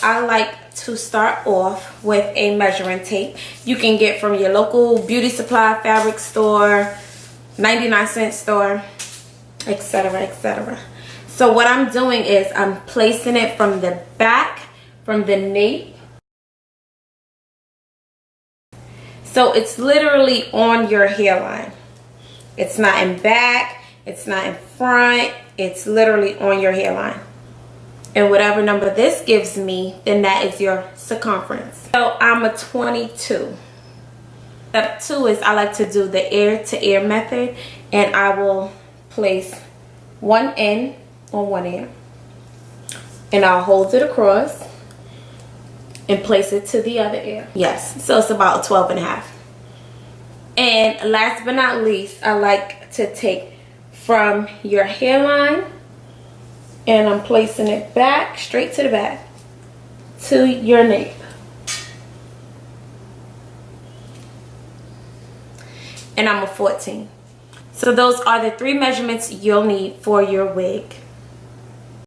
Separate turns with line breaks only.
I like to start off with a measuring tape. You can get from your local beauty supply, fabric store, 99-cent store, etc., etc. So what I'm doing is I'm placing it from the back, from the nape. So it's literally on your hairline. It's not in back, it's not in front, it's literally on your hairline. And whatever number this gives me, then that is your circumference. So I'm a 22. Step 2 is I like to do the ear to ear method, and I will place one end on one ear, and I'll hold it across and place it to the other ear. Yes, so it's about 12 and a half. And last but not least, I like to take from your hairline, and I'm placing it back, straight to the back, to your nape. And I'm a 14. So those are the 3 measurements you'll need for your wig.